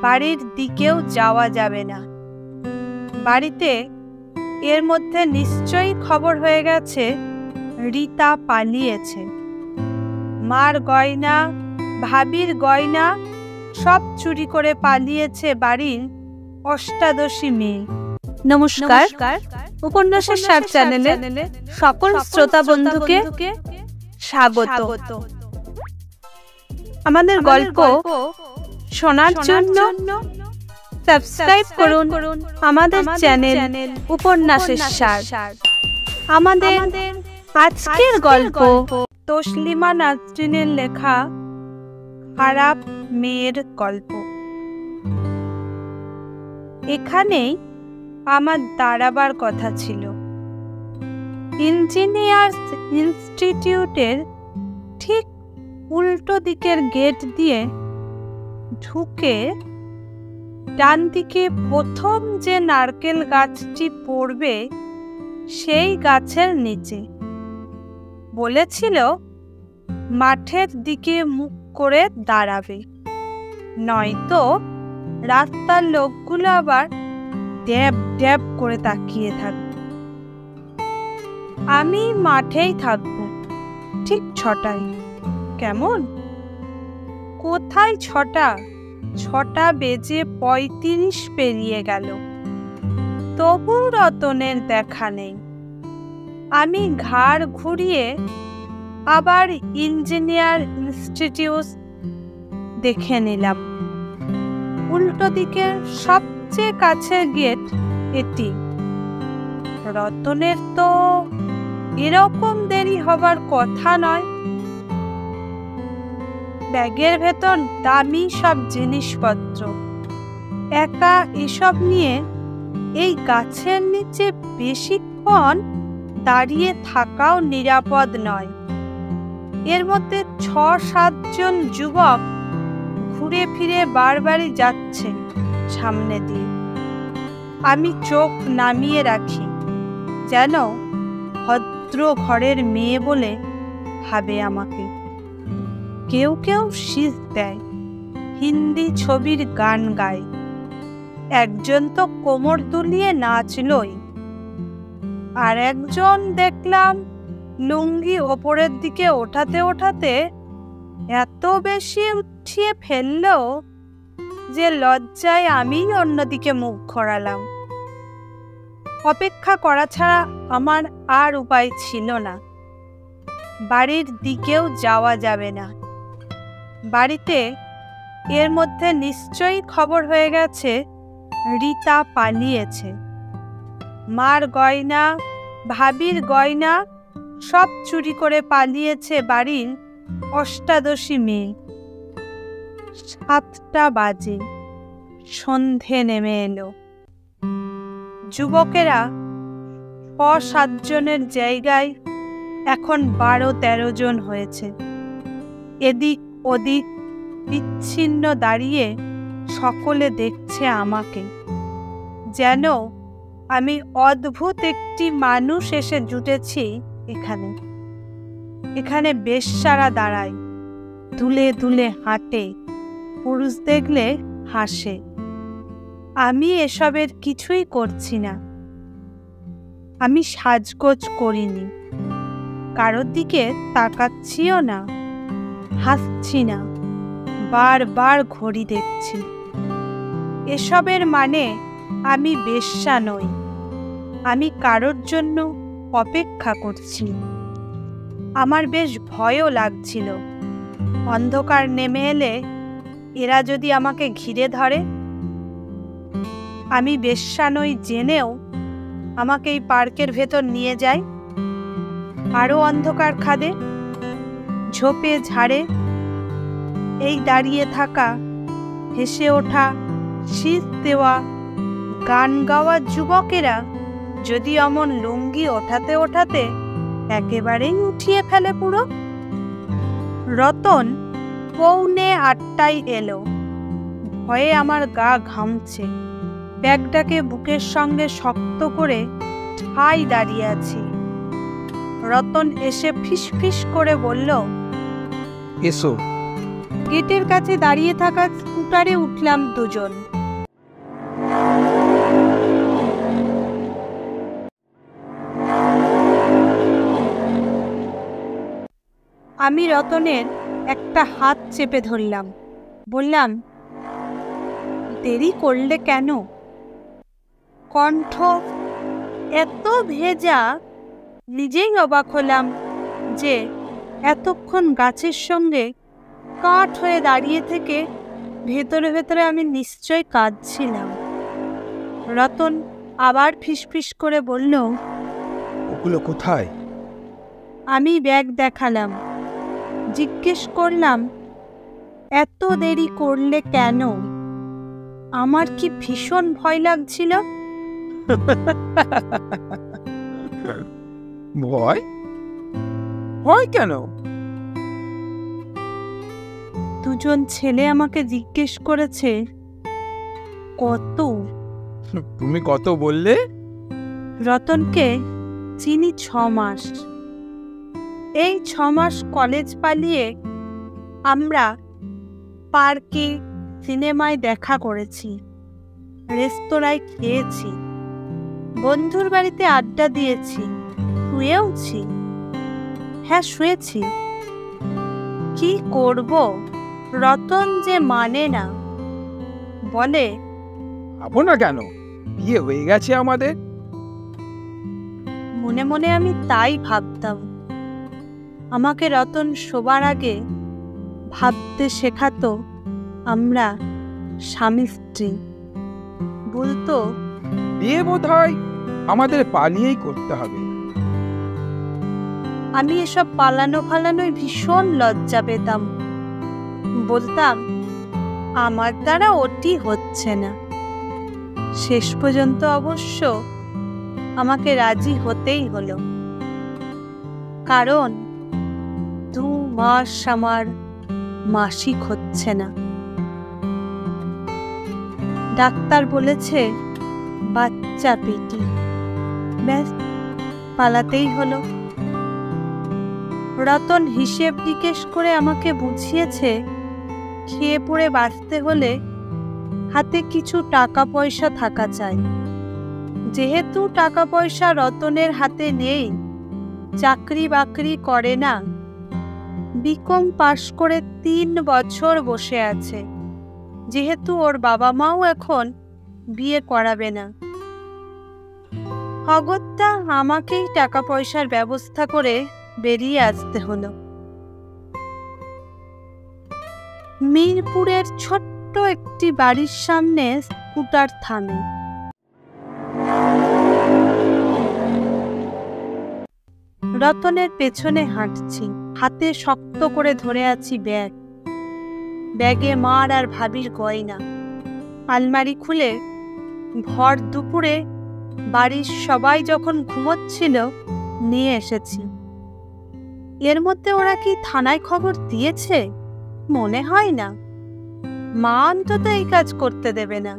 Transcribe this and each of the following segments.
বাড়ির দিকেও যাওয়া যাবে না। বাড়িতে এর মধ্যে নিশ্চয়ই খবর হয়ে গেছে রীতা পালিয়েছে। মার গয়না, ভাবির গয়না সব চুরি করে পালিয়েছে বাড়ির অষ্টাদশী মেয়ে। নমস্কার, উপন্যাসের সার চ্যানেলে সকল শ্রোতা বন্ধুকে স্বাগত। আমাদের গল্প শোনার জন্য সাবস্ক্রাইব করুন আমাদের চ্যানেল উপন্যাসের সার। আমাদের আজকের গল্প তসলিমা নাসরিনের লেখা খারাপ মেয়ের গল্প। এখানেই আমার দাঁড়াবার কথা ছিল। ইঞ্জিনিয়ার্স ইনস্টিটিউটের ঠিক উল্টো দিকের গেট দিয়ে ঢুকে ডান দিকে প্রথম যে নারকেল গাছটি পড়বে সেই গাছের নিচে। বলেছিল মাঠের দিকে মুখ করে দাঁড়াবে, নয়তো রাস্তার লোকগুলো আবার ড্যাব ড্যাব করে তাকিয়ে থাকবে। আমি মাঠেই থাকব, ঠিক 6টায়। কেমন? কোথায় 6টা? 6টা বেজে 35 পেরিয়ে গেল, তবু রতনের দেখা নেই। আমি ঘাড় ঘুরিয়ে আবার ইঞ্জিনিয়ার ইনস্টিটিউট দেখে নিলাম। উল্টো দিকে সবচেয়ে কাছের গেট এটি। রতনের তো এরকম দেরি হবার কথা নয়। ব্যাগের ভেতর দামি সব জিনিসপত্র, একা এসব নিয়ে এই গাছের নিচে বেশিক্ষণ দাঁড়িয়ে থাকাও নিরাপদ নয়। এর মধ্যে 6-7 জন যুবক ঘুরে ফিরে বারবারই যাচ্ছে সামনে দিয়ে। আমি চোখ নামিয়ে রাখি, যেন ভদ্র ঘরের মেয়ে বলে ভাবে আমাকে। কেউ কেউ শীষ দেয়, হিন্দি ছবির গান গায়। একজন তো কোমর দুলিয়ে নাচলই, আর একজন দেখলাম লুঙ্গি ওপরের দিকে ওঠাতে ওঠাতে এত বেশি উঠিয়ে ফেলল যে লজ্জায় আমি অন্যদিকে মুখ ঘোরালাম। অপেক্ষা করা ছাড়া আমার আর উপায় ছিল না। বাড়ির দিকেও যাওয়া যাবে না। বাড়িতে এর মধ্যে নিশ্চয়ই খবর হয়ে গেছে রীতা পালিয়েছে। মার গয়না, ভাবির গয়না সব চুরি করে পালিয়েছে বাড়ির অষ্টাদশী মেয়ে। 7টা বাজে, সন্ধে নেমে এলো। যুবকেরা 6-7 জনের জায়গায় এখন 12-13 জন হয়েছে। এদিক ওদিক বিচ্ছিন্ন দাঁড়িয়ে সকলে দেখছে আমাকে, যেন আমি অদ্ভুত একটি মানুষ এসে জুটেছি এখানে। এখানে বেশ্যারা দাঁড়ায়, দুলে দুলে হাঁটে, পুরুষ দেখলে হাসে। আমি এসবের কিছুই করছি না। আমি সাজগোজ করিনি, কারোর দিকে তাকাচ্ছিও না, হাসছি না, বারবার ঘড়ি দেখছি। এসবের মানে আমি বেশ্যা নই। আমি কারোর জন্য অপেক্ষা করছি। আমার বেশ ভয়ও লাগছিল। অন্ধকার নেমে এলে এরা যদি আমাকে ঘিরে ধরে। আমি বেশ্যা নই জেনেও আমাকে এই পার্কের ভেতর নিয়ে যায়, আরো অন্ধকার খাদে, ঝোপে ঝাড়ে। এই দাঁড়িয়ে থাকা, হেসে ওঠা, শীষ দেওয়া, গান গাওয়া যুবকেরা যদি অমন লুঙ্গি ওঠাতে ওঠাতে একেবারেই উঠিয়ে ফেলে পুরো। রতন 7:45 এলো। ভয়ে আমার গা ঘামছে। ব্যাগটাকে বুকের সঙ্গে শক্ত করে ঠাই দাঁড়িয়ে আছি। রতন এসে ফিস ফিস করে বলল, এসো। গেটের কাছে দাঁড়িয়ে থাকা স্কুটার স্কুটারে উঠলাম দুজন। আমি রতনের একটা হাত চেপে ধরলাম, বললাম, দেরি করলে কেন? কণ্ঠ এত ভেজা, নিজেই অবাক হলাম যে এতক্ষণ গাছের সঙ্গে কাঠ হয়ে দাঁড়িয়ে থেকে ভেতরে ভেতরে আমি নিশ্চয় কাঁদছিলাম। রতন আবার ফিসফিস করে বলল, ওগুলো কোথায়? আমি ব্যাগ দেখালাম, জিজ্ঞেস করলাম, এত দেরি করলে কেন? আমার কি ভীষণ ভয় লাগছিল। ভয়? ভয় কেন? দুজন ছেলে আমাকে জিজ্ঞেস করেছে, কত? তুমি কত বললে? রতনকে চিনি 6 মাস। এই 6 মাস কলেজ পালিয়ে আমরা পার্কে, সিনেমায় দেখা করেছি, রেস্তোরাঁয় খেয়েছি, বন্ধুর বাড়িতে আড্ডা দিয়েছি, শুয়েওছি। হ্যাঁ, শুয়েছি। কি করব, রতন যে মানে না, বলে, ভাবো না কেন, বিয়ে হয়ে গেছে আমাদের। মনে মনে আমি তাই ভাবতাম। আমাকে রতন শোবার আগে ভাবতে শেখাতো আমরা স্বামী স্ত্রী। বলতো, বিয়ে বোধ হয় আমাদের পালিয়েই করতে হবে। আমি এসব পালানো ফালানোয় ভীষণ লজ্জা পেতাম। বলতাম, আমার দ্বারা ওটি হচ্ছে না। শেষ পর্যন্ত অবশ্য আমাকে রাজি হতেই হলো, কারণ 2 মাস আমার মাসিক হচ্ছে না। ডাক্তার বলেছে বাচ্চা পেটে। ব্যাস, পালাতেই হলো। রতন হিসেব নিকেশ করে আমাকে বুঝিয়েছে, খেয়ে পড়ে বাঁচতে হলে হাতে কিছু টাকা পয়সা থাকা চাই। যেহেতু টাকা পয়সা রতনের হাতে নেই, চাকরি বাকরি করে না, বিকম পাশ করে 3 বছর বসে আছে, যেহেতু ওর বাবা মাও এখন বিয়ে করাবে না, অগত্যা আমাকেই টাকা পয়সার ব্যবস্থা করে বেরিয়ে আসতে হলো। মিরপুরের ছোট্ট একটি বাড়ির সামনে স্কুটার থামে। রতনের পেছনে হাঁটছি, হাতে শক্ত করে ধরে আছি ব্যাগ। ব্যাগে মার আর ভাবির গয়না। আলমারি খুলে ভর দুপুরে বাড়ির সবাই যখন ঘুমোচ্ছিল নিয়ে এসেছি। এর মধ্যে ওরা কি থানায় খবর দিয়েছে? মনে হয় না। মা অন্তত এই কাজ করতে দেবে না,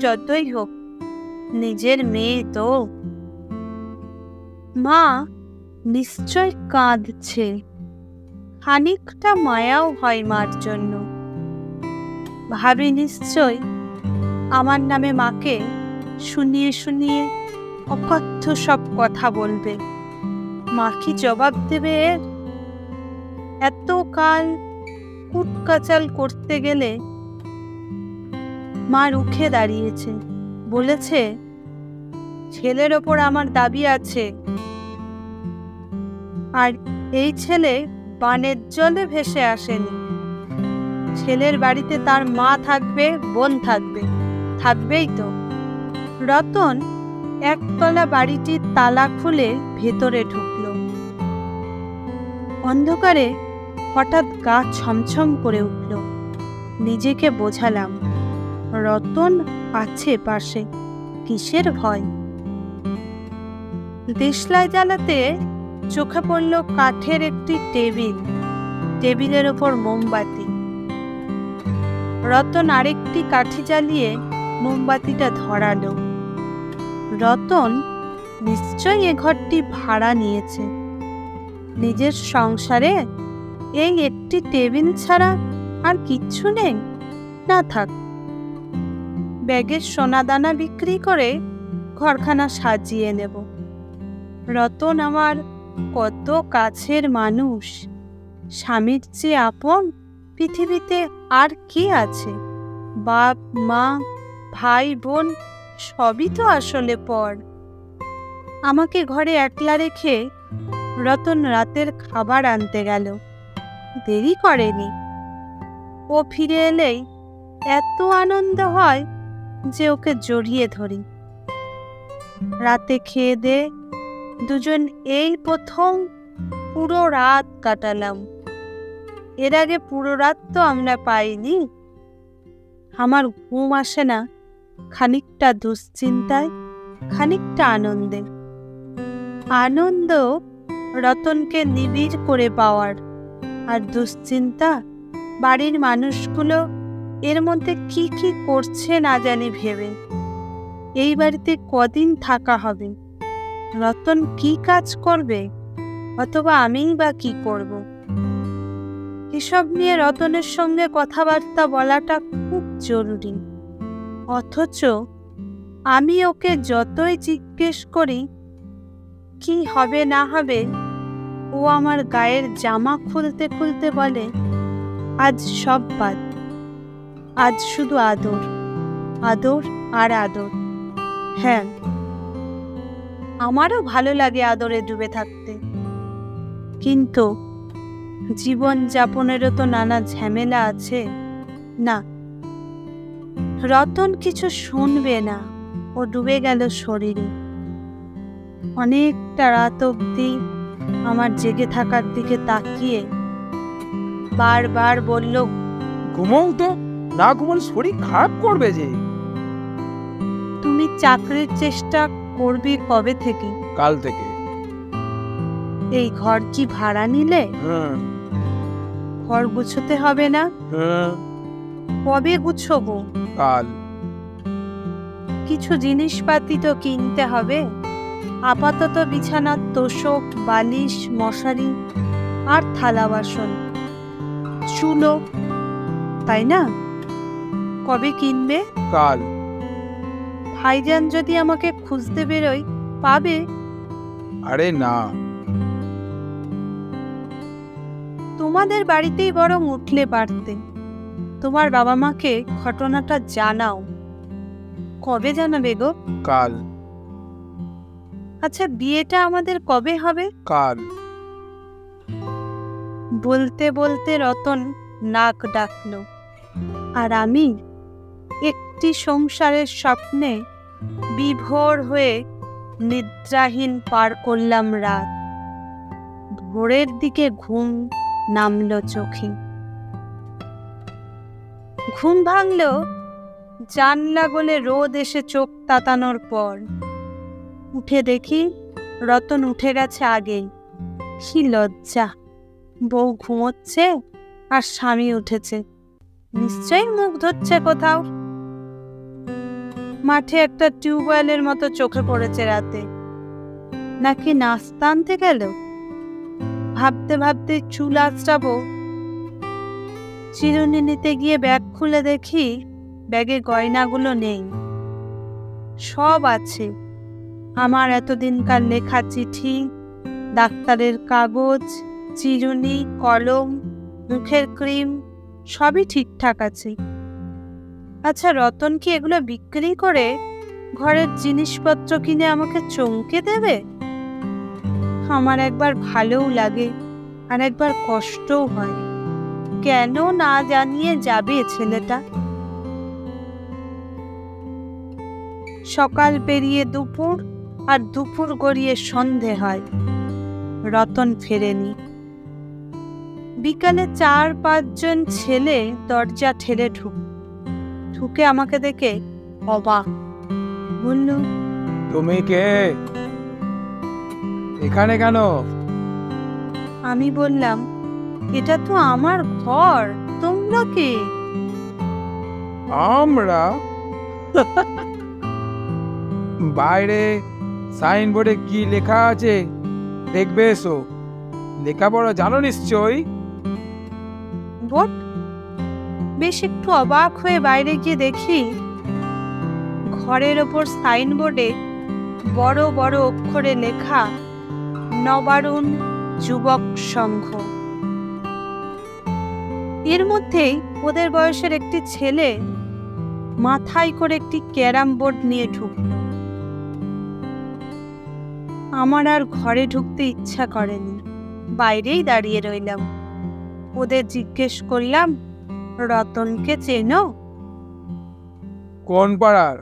যতই হোক নিজের মেয়ে তো। মা নিশ্চয় কাঁদছে, খানিকটা মায়াও হয় মার জন্য। ভাবি নিশ্চয় আমার নামে মাকে শুনিয়ে শুনিয়ে অকথ্য সব কথা বলবে। মা কি জবাব দেবে এর? এত কাল কুটকাচাল করতে গেলে মা রুখে দাঁড়িয়েছে, বলেছে, ছেলের ওপর আমার দাবি আছে, আর এই ছেলে বানের জলে ভেসে আসেনি। ছেলের বাড়িতে তার মা থাকবে, বোন থাকবে, থাকবেই তো। রতন একতলা বাড়িটির তালা খুলে ভেতরে ঢুকল। অন্ধকারে হঠাৎ গা ছমছম করে উঠল। নিজেকে বোঝালাম, রতন আছে পাশে, কিসের ভয়। দেশলাই জ্বালাতে চোখে পড়ল কাঠের একটি টেবিল, টেবিলের ওপর মোমবাতি। রতন আরেকটি কাঠি জ্বালিয়ে মোমবাতিটা ধরালো। রতন নিশ্চয়ই এ ঘরটি ভাড়া নিয়েছে। নিজের সংসারে এই একটি টেবিল ছাড়া আর কিচ্ছু নেই। না থাক, ব্যাগের সোনাদানা বিক্রি করে ঘরখানা সাজিয়ে নেব। রতন আমার কত কাছের মানুষ, স্বামীর চেয়ে আপন পৃথিবীতে আর কি আছে? বাপ মা ভাই বোন সবই তো আসলে পর। আমাকে ঘরে একলা রেখে রতন রাতের খাবার আনতে গেল। দেরি করেনি। ও ফিরে এলেই এত আনন্দ হয় যে ওকে জড়িয়ে ধরি। রাতে খেয়ে দে দুজন এই প্রথম পুরো রাত কাটালাম। এর আগে পুরো রাত তো আমরা পাইনি। আমার ঘুম আসে না, খানিকটা দুশ্চিন্তায়, খানিকটা আনন্দে। আনন্দ রতনকে নিবিড় করে পাওয়ার, আর দুশ্চিন্তা বাড়ির মানুষগুলো এর মধ্যে কি কি করছে না জানি ভেবে। এই বাড়িতে কদিন থাকা হবে, রতন কি কাজ করবে, অথবা আমিই বা কি করব। এসব নিয়ে রতনের সঙ্গে কথাবার্তা বলাটা খুব জরুরি। অথচ আমি ওকে যতই জিজ্ঞেস করি কি হবে না হবে, ও আমার গায়ের জামা খুলতে খুলতে বলে, আজ সব বাদ, আজ শুধু আদর, আদর আর আদর। হ্যাঁ, আমারও ভালো লাগে আদরে ডুবে থাকতে, কিন্তু জীবন যাপনেরও তো নানা ঝামেলা আছে। না, রতন কিছু শুনবে না। ও ডুবে গেল শরীরে। অনেকটা রাত অবধি আমার জেগে থাকার দিকে তাকিয়ে বারবার বলল, ঘুমোও তো, না ঘুমালে শরীর খারাপ করবে যে। তুমি চাকরির চেষ্টা করবি কবে থেকে? কাল থেকে। এই ঘর কি ভাড়া নিলে? ঘর গুছোতে হবে না? কবে গুছোবো? কাল। কিছু জিনিসপাতি তো কিনতে হবে। আপাতত বিছানার তোষক, বালিশ, মশারি আর থালা বাসন, চুলো, তাই না? কবে কিনবে? কাল। ভাইজান যদি আমাকে খুঁজতে বেরোয়, পাবে? আরে না, তোমাদের বাড়িতেই বরং উঠলে পারতে। তোমার বাবা মাকে ঘটনাটা জানাও। কবে জানাবে গো? কাল। আচ্ছা, বিয়েটা আমাদের কবে হবে? কাল। বলতে বলতে রতন নাক ডাকলো, আর আমি একটি সংসারের স্বপ্নে বিভোর হয়ে নিদ্রাহীন পার করলাম রাত। ভোরের দিকে ঘুম নামলো চোখে। ঘুম ভাঙল জানলা গলে রোদ এসে চোখ তাতানোর পর। উঠে দেখি রতন উঠে গেছে আগেই। কি লজ্জা! বউ ঘুমোচ্ছে আর স্বামী উঠেছে, নিশ্চয়ই মুখ ধুচ্ছে কোথাও। মাঠে একটা টিউবওয়েলের মতো চোখে পড়েছে রাতে। নাকি নাস্তা আনতে গেল? ভাবতে ভাবতে চুল আঁচড়াবো, চিরুনি নিতে গিয়ে ব্যাগ খুলে দেখি ব্যাগে গয়নাগুলো নেই। সব আছে, আমার এতদিনকার লেখা চিঠি, ডাক্তারের কাগজ, চিরুনি, কলম, মুখের ক্রিম, সবই ঠিকঠাক আছে। আচ্ছা, রতন কি এগুলো বিক্রি করে ঘরের জিনিসপত্র কিনে আমাকে চমকে দেবে? আমার একবার ভালোও লাগে আর একবার কষ্টও হয়। কেন না জানিয়ে যাবে ছেলেটা? সকাল পেরিয়ে দুপুর, আর দুপুর গড়িয়ে সন্ধে হয়, রতন ফেরেনি। বিকালে 4-5 জন ছেলে দরজা ঠেলে ঢুকে আমাকে দেখে অবাক। বলল, তুমি কে? এখানে কেন? আমি বললাম, এটা তো আমার ঘর, তোমরা কে? আমরা বাইরে সাইনবোর্ডে কি লেখা আছে দেখবে এসো। লেখাপড়া জানো নিশ্চয়ই? বোর্ড? বেশ একটু অবাক হয়ে বাইরে গিয়ে দেখি ঘরের ওপর সাইনবোর্ডে বড় বড় অক্ষরে লেখা নবারুণ যুবক সংঘ। এর মধ্যেই ওদের বয়সের একটি ছেলে মাথায় করে একটি ক্যারাম বোর্ড নিয়ে ঢুকল। আমার আর ঘরে ঢুকতে ইচ্ছা করেনি, বাইরেই দাঁড়িয়ে রইলাম। ওদের জিজ্ঞেস করলাম, রতনকে চেনো? কোন পাড়ার?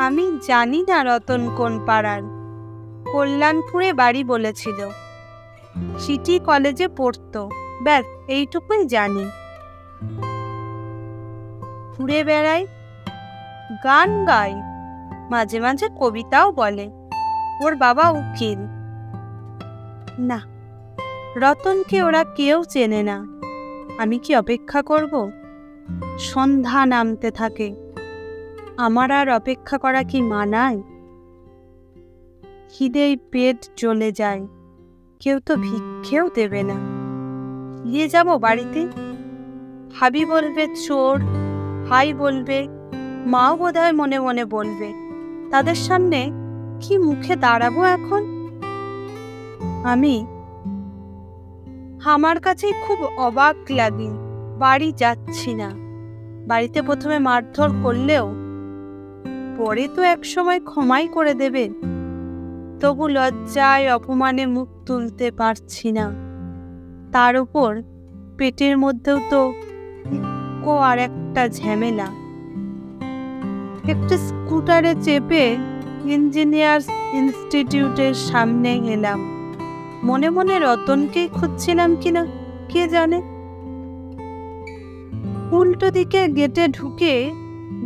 আমি জানি না রতন কোন পাড়ার, কল্যাণপুরে বাড়ি বলেছিল, সিটি কলেজে পড়তো, ব্যাস এইটুকুই জানি। ঘুরে বেড়ায়, গান গায়, মাঝে মাঝে কবিতাও বলে। ওর বাবা উকিল। না, রতনকে ওরা কেউ চেনে না। আমি কি অপেক্ষা করব? সন্ধ্যা নামতে থাকে, আমার আর অপেক্ষা করা কি মানায়? খিদেই পেট জ্বলে যায়, কেউ তো ভিক্ষেও দেবে না। নিয়ে যাব বাড়িতে, ভাবি বলবে চোর, ভাই বলবে, মাও বোধহয় মনে মনে বলবে। তাদের সামনে কি মুখে দাঁড়াবো এখন? আমার কাছে খুব অবাক লাগে। বাড়ি যাচ্ছি না। বাড়িতে প্রথমে মারধর করলেও পরে তো একসময় ক্ষমাই করে দেবে। তবু লজ্জায় অপমানে মুখ তুলতে পারছি না। তার উপর পেটের মধ্যেও তো আর একটা ঝামেলা। একটা স্কুটারে চেপে ইঞ্জিনিয়ার্স ইনস্টিটিউটের সামনে এলাম। মনে মনে রতনকেই খুঁজছিলাম কিনা কে জানে। উল্টো দিকে গেটে ঢুকে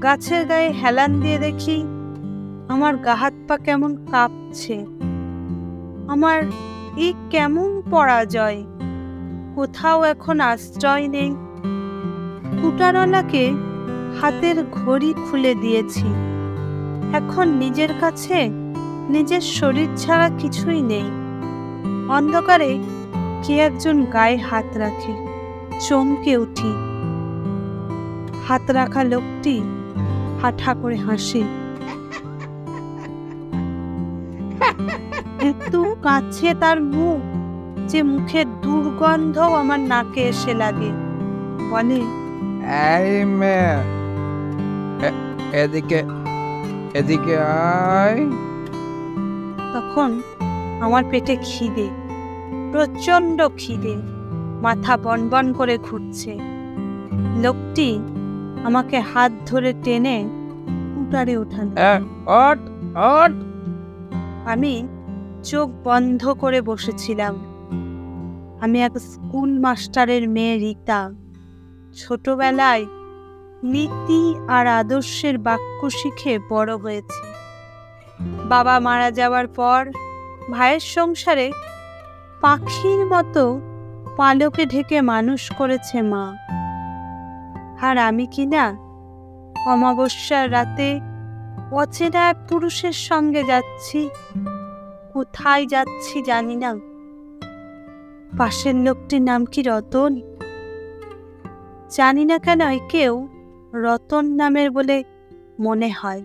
গাছের গায়ে হেলান দিয়ে দেখি আমার গা হাত পা কেমন কাঁপছে। আমার এই কেমন পরাজয়! কোথাও এখন আশ্রয় নেই। স্কুটারওয়ালাকে হাতের ঘড়ি খুলে দিয়েছি। এখন নিজের কাছে নিজের শরীর ছাড়া কিছুই নেই। অন্ধকারে কে একজন গায়ে হাত রাখে, চমকে উঠি। হাত রাখা লোকটি হাঁটা করে হাসে। একটু কাছে তার মুখ, যে মুখের দুর্গন্ধ আমার নাকে এসে লাগে। বলে, এই মেয়ে, এদিকে এদিকে আয়। তখন আমার পেটে খিদে, প্রচন্ড খিদে, মাথা বনবন করে ঘুরছে। লোকটি আমাকে হাত ধরে টেনে স্কুটারে ওঠান। আমি চোখ বন্ধ করে বসেছিলাম। আমি এক স্কুল মাস্টারের মেয়ে রীতা। ছোটবেলায় নীতি আর আদর্শের বাক্য শিখে বড় হয়েছে। বাবা মারা যাওয়ার পর ভাইয়ের সংসারে পাখির মতো পালকে ঢেকে মানুষ করেছে মা। আর আমি কিনা অমাবস্যার রাতে অচেনা এক পুরুষের সঙ্গে যাচ্ছি। কোথায় যাচ্ছি জানি না। পাশের লোকটির নাম কি রতন? জানি না কেন একেও রতন নামের বলে মনে হয়।